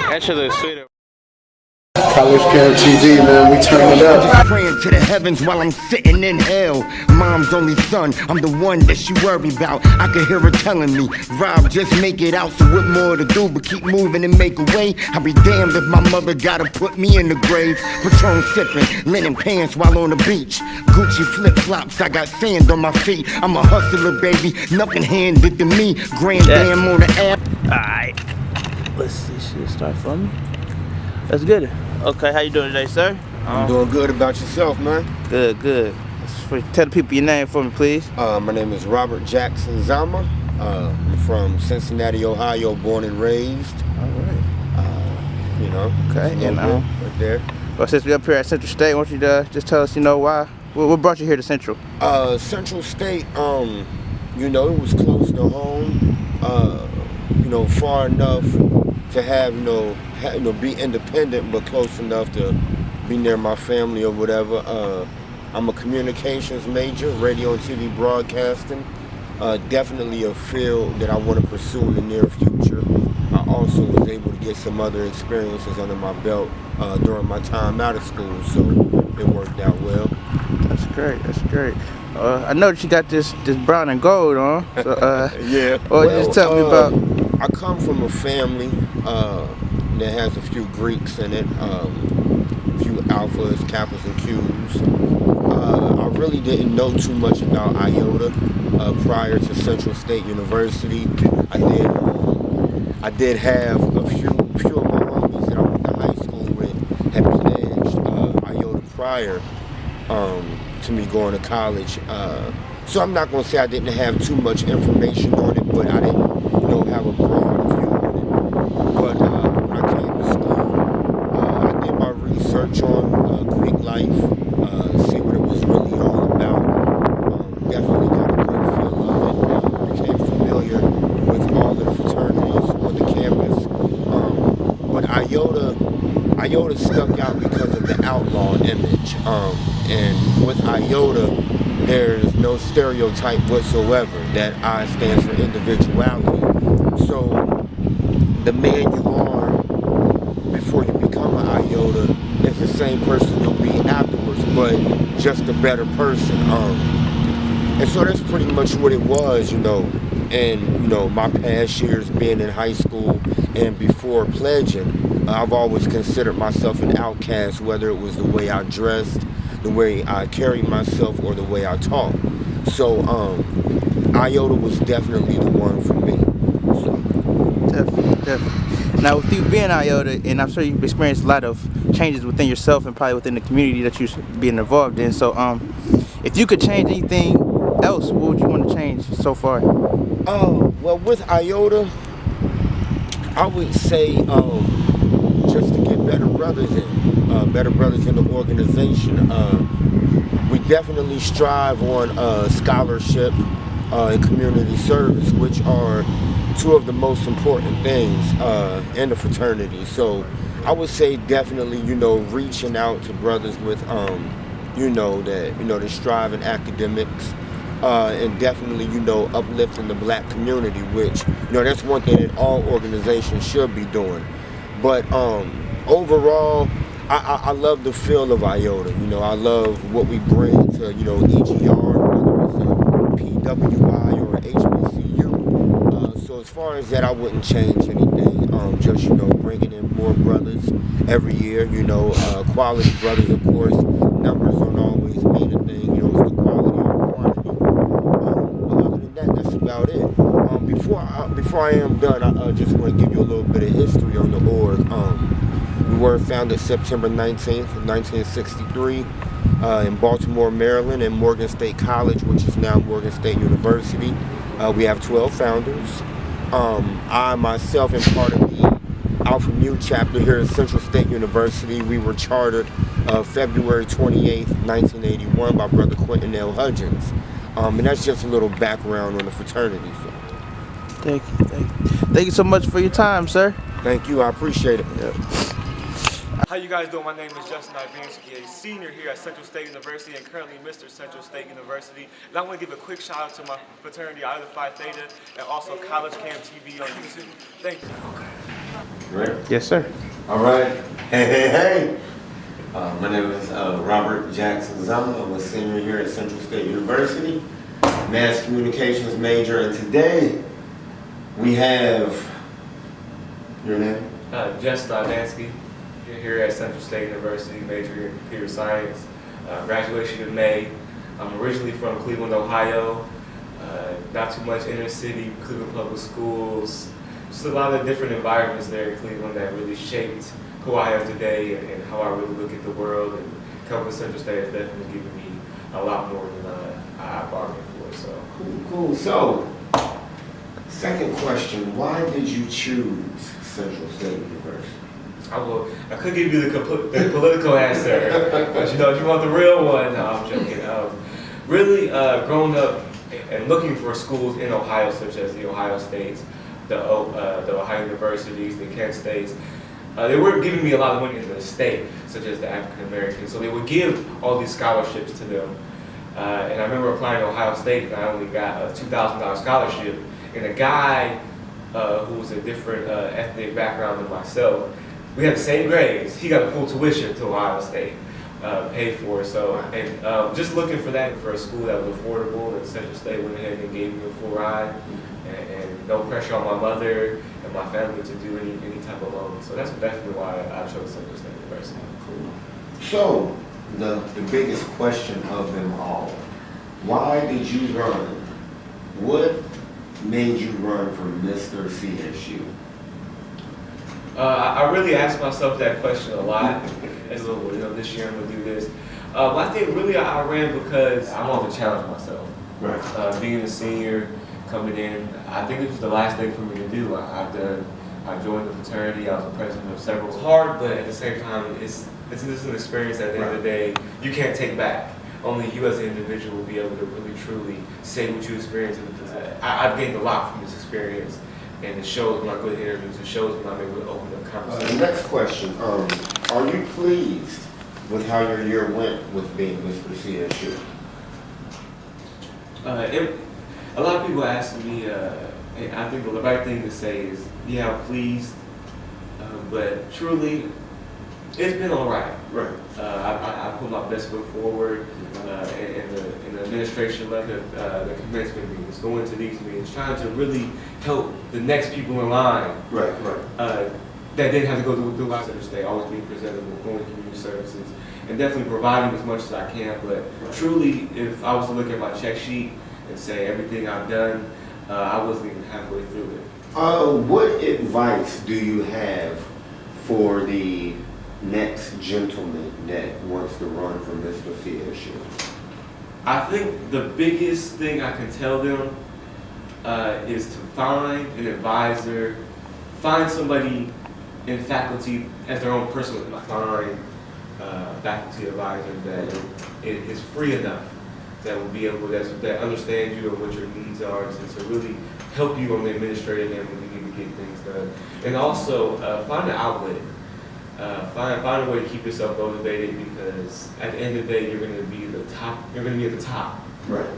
That shit looks sweet. CollegeCamTV, man, we turn it up. Just praying to the heavens while I'm sitting in hell. Mom's only son, I'm the one that she worried about. I could hear her telling me, Rob, just make it out. So what more to do but keep moving and make a way? I'll be damned if my mother gotta put me in the grave. Patron sipping, linen pants while on the beach. Gucci flip-flops, I got sand on my feet. I'm a hustler, baby, nothing handed to me. Grand Dam on the app. Alright, let's see, should start from me. That's good. Okay, how you doing today, sir? I'm doing good. About yourself, man? Good, good. Tell the people your name for me, please. My name is Robert Jackson Zama. I'm from Cincinnati, Ohio, born and raised. All right. You know. Okay, and right there. Well, since we're up here at Central State, why don't you just tell us, you know, why? What brought you here to Central? Central State, you know, it was close to home. You know, far enough to have, you know, be independent, but close enough to be near my family or whatever. I'm a communications major, radio and TV broadcasting. Definitely a field that I want to pursue in the near future. I also was able to get some other experiences under my belt during my time out of school, so it worked out well. That's great. That's great. I know that you got this brown and gold on. So, yeah. Well, just tell me about. I come from a family that has a few Greeks in it, a few alphas, kappas, and Qs. I really didn't know too much about iota prior to Central State University. I did have a few of my homies that I went to high school with had pledged iota prior to me going to college. So I'm not going to say I didn't have too much information on it, but I didn't have a broad view on it. But when I came to school, I did my research on Greek life, see what it was really all about. Definitely got a good feel of it. Became familiar with all of the fraternities on the campus. But iota stuck out because of the outlaw image. And with iota, there's no stereotype whatsoever. That I stands for individuality. So the man you are before you become an iota is the same person you'll be afterwards, but just a better person. And so that's pretty much what it was, you know. And you know, my past years being in high school and before pledging, I've always considered myself an outcast, whether it was the way I dressed, the way I carried myself, or the way I talked. So iota was definitely the one for me. So. Definitely. Now, with you being iota, and I'm sure you've experienced a lot of changes within yourself and probably within the community that you're being involved in. So, if you could change anything else, what would you want to change so far? Well, with iota, I would say just to get better brothers in the organization. We definitely strive on scholarship and community service, which are two of the most important things in the fraternity. So I would say definitely, you know, reaching out to brothers with, that strive in academics, and definitely, you know, uplifting the black community, which, you know, that's one thing that all organizations should be doing. But overall, I love the feel of iota. You know, I love what we bring to, you know, EGR, whether it's a PWI or an HBCU. So as far as that, I wouldn't change anything. Just, you know, bringing in more brothers every year. You know, quality brothers, of course. Numbers don't always mean a thing. You know, it's the quality over quantity. But other than that, that's about it. Before I am done, I just want to give you a little bit of history on the org. We were founded September 19th, 1963 in Baltimore, Maryland, in Morgan State College, which is now Morgan State University. We have 12 founders. I myself am part of the Alpha Mu chapter here at Central State University. We were chartered February 28th, 1981 by Brother Quentin L. Hudgens. And that's just a little background on the fraternity. So. Thank you so much for your time, sir. Thank you. I appreciate it. Yep. How you guys doing? My name is Justin Ivansky, a senior here at Central State University and currently Mr. Central State University. And I want to give a quick shout out to my fraternity, Iota Phi Theta, and also CollegeCamTV on YouTube. Thank you. Ready? Yes, sir. All right. Hey, hey, hey. My name is Robert Jackson Zama. I'm a senior here at Central State University, mass communications major, and today we have your name? Justin Ivansky, here at Central State University, major in computer science. Graduation in May. I'm originally from Cleveland, Ohio. Not too much inner city, Cleveland Public Schools. Just a lot of different environments there in Cleveland that really shaped who I am today and how I really look at the world. And coming to Central State has definitely given me a lot more than I bargained for. So Cool. So, second question, why did you choose Central State University? I could give you the political answer, but you know, if you want the real one, no, I'm joking. Really, growing up and looking for schools in Ohio, such as the Ohio States, the Ohio Universities, the Kent States, they weren't giving me a lot of money in the state, such as the African Americans. So they would give all these scholarships to them. And I remember applying to Ohio State, and I only got a $2,000 scholarship. And a guy who was a different ethnic background than myself, we had the same grades. He got a full tuition to Ohio State, paid for. So, and just looking for that for a school that was affordable, and Central State went ahead and gave me a full ride, and no pressure on my mother and my family to do any type of loan. So that's definitely why I chose Central State University. Cool. So, the biggest question of them all, why did you run? What made you run for Mr. CSU? I really asked myself that question a lot. As this year I'm gonna do this. I think really I ran because I wanted to challenge myself. Right. Being a senior, coming in, I think it was the last thing for me to do. I joined the fraternity. I was the president of several. It's hard, but at the same time, it's an experience at the end of the day you can't take back. Only you as an individual will be able to really truly say what you experienced. I've gained a lot from this experience. And it shows when I go to interviews, it shows when I'm able to open up conversations. Next question, are you pleased with how your year went with being Mr. CSU? A lot of people ask me, and I think the right thing to say is, yeah, I'm pleased, but truly, it's been all right. Right. I put my best foot forward in the administration level, the commencement meetings, going to these meetings, trying to really help the next people in line. Right. That didn't have to go through Central State, always being presentable, going to community services, and definitely providing as much as I can. But truly, if I was to look at my check sheet and say everything I've done, I wasn't even halfway through it. What advice do you have for the next gentleman that wants to run for Mr. CSU? I think the biggest thing I can tell them is to find an advisor, find somebody in faculty as their own personal, find faculty advisor that is free enough, that will be able, that understands you and what your needs are, to really help you on the administrative end when you need to get things done. And also find an outlet. Find a way to keep yourself motivated, because at the end of the day, you're going to be the top. You're going to be at the top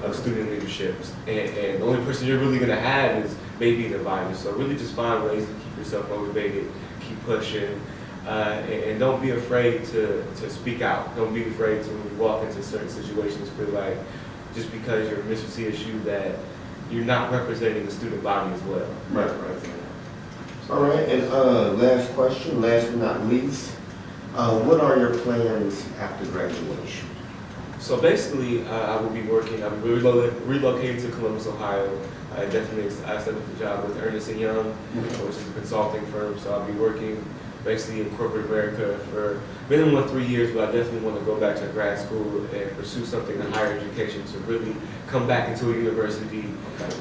of student leaderships, and the only person you're really going to have is maybe an advisor. So really, just find ways to keep yourself motivated, keep pushing, and don't be afraid to speak out. Don't be afraid to, when you walk into certain situations, feel like just because you're Mr. CSU that you're not representing the student body as well. Right. All right, and last question, last but not least, what are your plans after graduation? So basically, I will be working, I'm relocating to Columbus, Ohio. I set up the job with Ernst & Young, which is a consulting firm, so I'll be working basically in corporate America for minimum of 3 years, but I definitely want to go back to grad school and pursue something in higher education to really come back into a university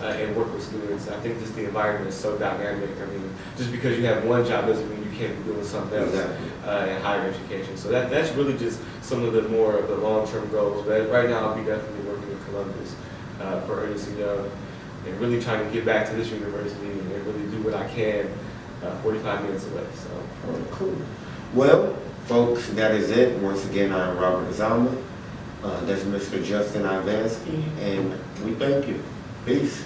and work with students. I think just the environment is so dynamic. I mean, just because you have one job doesn't mean you can't be doing something else in higher education. So that's really just some of the more of the long-term goals. But right now, I'll be definitely working in Columbus for Ernst & Young, and really trying to get back to this university and really do what I can 45 minutes away. So. All right, cool. Well, Folks, that is it. Once again, I'm Robert Zama. That's Mr. Justin Ivansky, and we thank you. Peace.